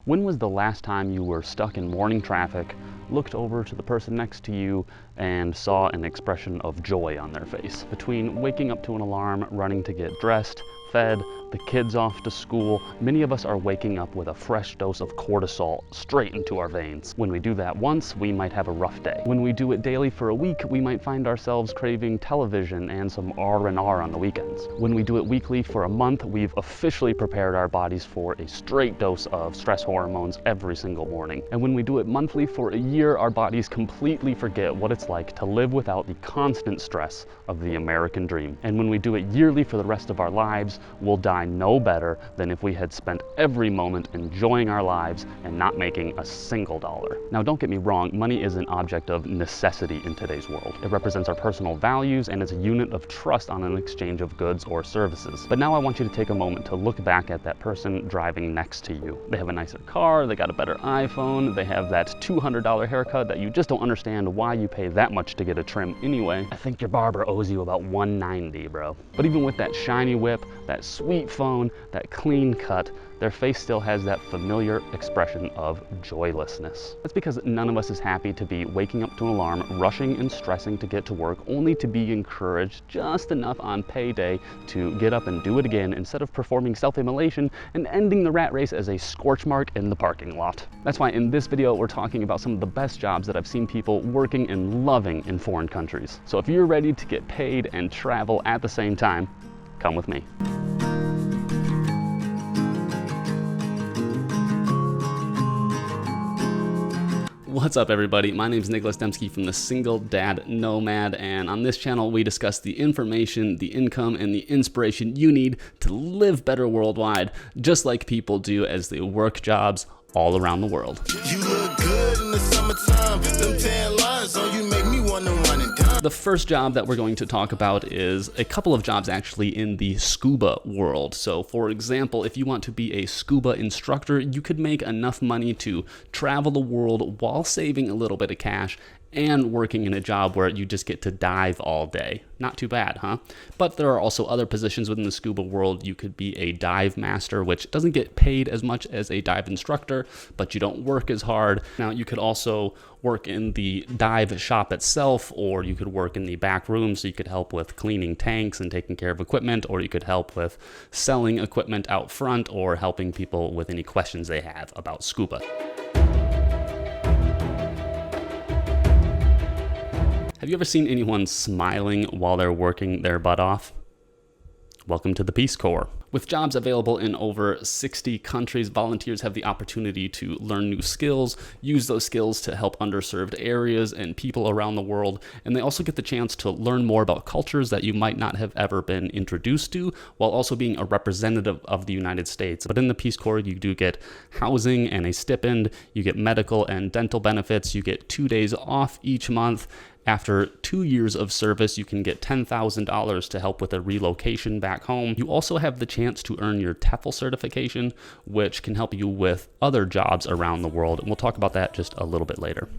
When was the last time you were stuck in morning traffic, looked over to the person next to you, and saw an expression of joy on their face? Between waking up to an alarm, running to get dressed, fed, the kids off to school, many of us are waking up with a fresh dose of cortisol straight into our veins. When we do that once, we might have a rough day. When we do it daily for a week, we might find ourselves craving television and some R&R on the weekends. When we do it weekly for a month, we've officially prepared our bodies for a straight dose of stress hormones every single morning. And when we do it monthly for a year, our bodies completely forget what it's like to live without the constant stress of the American dream. And when we do it yearly for the rest of our lives, we'll die no better than if we had spent every moment enjoying our lives and not making a single dollar. Now, don't get me wrong, money is an object of necessity in today's world. It represents our personal values and it's a unit of trust on an exchange of goods or services. But now I want you to take a moment to look back at that person driving next to you. They have a nicer car, they got a better iPhone, they have that $200 haircut that you just don't understand why you pay that much to get a trim anyway. I think your barber owes you about $190, bro. But even with that shiny whip, that sweet phone, that clean cut, their face still has that familiar expression of joylessness. That's because none of us is happy to be waking up to an alarm, rushing and stressing to get to work, only to be encouraged just enough on payday to get up and do it again instead of performing self-immolation and ending the rat race as a scorch mark in the parking lot. That's why in this video, we're talking about some of the best jobs that I've seen people working and loving in foreign countries. So if you're ready to get paid and travel at the same time, come with me. What's up, everybody? My name is Nicholas Dembski from the Single Dad Nomad, and on this channel we discuss the information, the income, and the inspiration you need to live better worldwide, just like people do as they work jobs all around the world. You look good in the summertime. Them tan lines on you make me want to run and down. The first job that we're going to talk about is a couple of jobs actually in the scuba world. So for example, if you want to be a scuba instructor, you could make enough money to travel the world while saving a little bit of cash and working in a job where you just get to dive all day. Not too bad, huh? But there are also other positions within the scuba world. You could be a dive master, which doesn't get paid as much as a dive instructor, but you don't work as hard. Now, you could also work in the dive shop itself, or you could work in the back room, so you could help with cleaning tanks and taking care of equipment, or you could help with selling equipment out front, or helping people with any questions they have about scuba. Have you ever seen anyone smiling while they're working their butt off? Welcome to the Peace Corps. With jobs available in over 60 countries, volunteers have the opportunity to learn new skills, use those skills to help underserved areas and people around the world, and they also get the chance to learn more about cultures that you might not have ever been introduced to, while also being a representative of the United States. But in the Peace Corps, you do get housing and a stipend, you get medical and dental benefits, you get 2 days off each month. After 2 years of service, you can get $10,000 to help with a relocation back home. You also have the chance to earn your TEFL certification, which can help you with other jobs around the world. And we'll talk about that just a little bit later.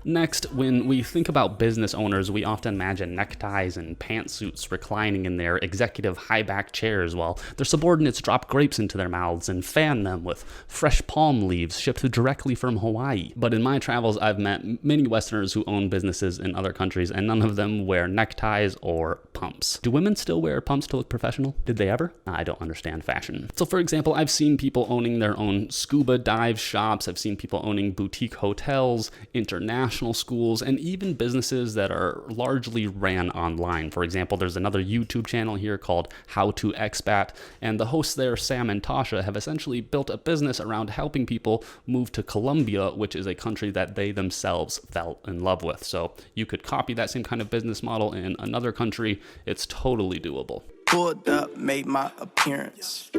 Next, when we think about business owners, we often imagine neckties and pantsuits reclining in their executive high-back chairs while their subordinates drop grapes into their mouths and fan them with fresh palm leaves shipped directly from Hawaii. But in my travels, I've met many Westerners who own businesses in other countries, and none of them wear neckties or pumps. Do women still wear pumps to look professional? Did they ever? I don't understand fashion. So for example, I've seen people owning their own scuba dive shops. I've seen people owning boutique hotels, international schools, and even businesses that are largely ran online. For example, there's another YouTube channel here called How to Expat, and the hosts there, Sam and Tasha, have essentially built a business around helping people move to Colombia, which is a country that they themselves fell in love with. So you could copy that same kind of business model in another country. It's totally doable. Pulled up, made my appearance.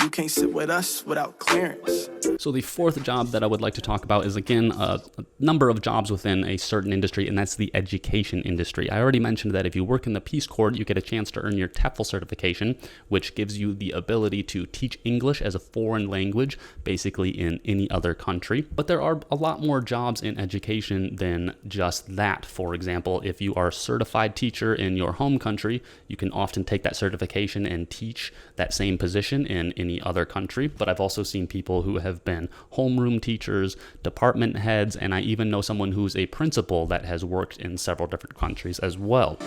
You can't sit with us without clearance. So the fourth job that I would like to talk about is, again, a number of jobs within a certain industry, and that's the education industry. I already mentioned that if you work in the Peace Corps, you get a chance to earn your TEFL certification, which gives you the ability to teach English as a foreign language, basically in any other country. But there are a lot more jobs in education than just that. For example, if you are a certified teacher in your home country, you can often take that certification and teach that same position in any other country. But I've also seen people who have been homeroom teachers, department heads, and I even know someone who's a principal that has worked in several different countries as well.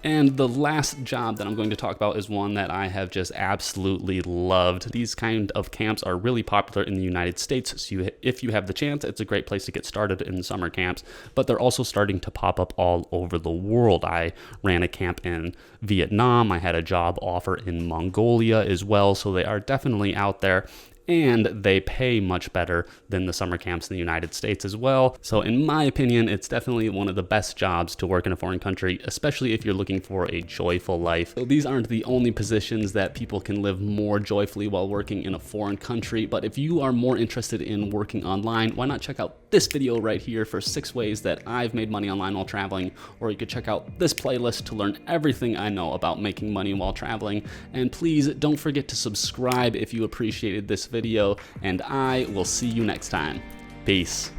And the last job that I'm going to talk about is one that I have just absolutely loved. These kind of camps are really popular in the United States, so if you have the chance, it's a great place to get started in summer camps, but they're also starting to pop up all over the world. I ran a camp in Vietnam, I had a job offer in Mongolia as well, so they are definitely out there. And they pay much better than the summer camps in the United States as well. So in my opinion, it's definitely one of the best jobs to work in a foreign country, especially if you're looking for a joyful life. So these aren't the only positions that people can live more joyfully while working in a foreign country, but if you are more interested in working online, why not check out this video right here for 6 ways that I've made money online while traveling, or you could check out this playlist to learn everything I know about making money while traveling. And please don't forget to subscribe if you appreciated this video, and I will see you next time. Peace.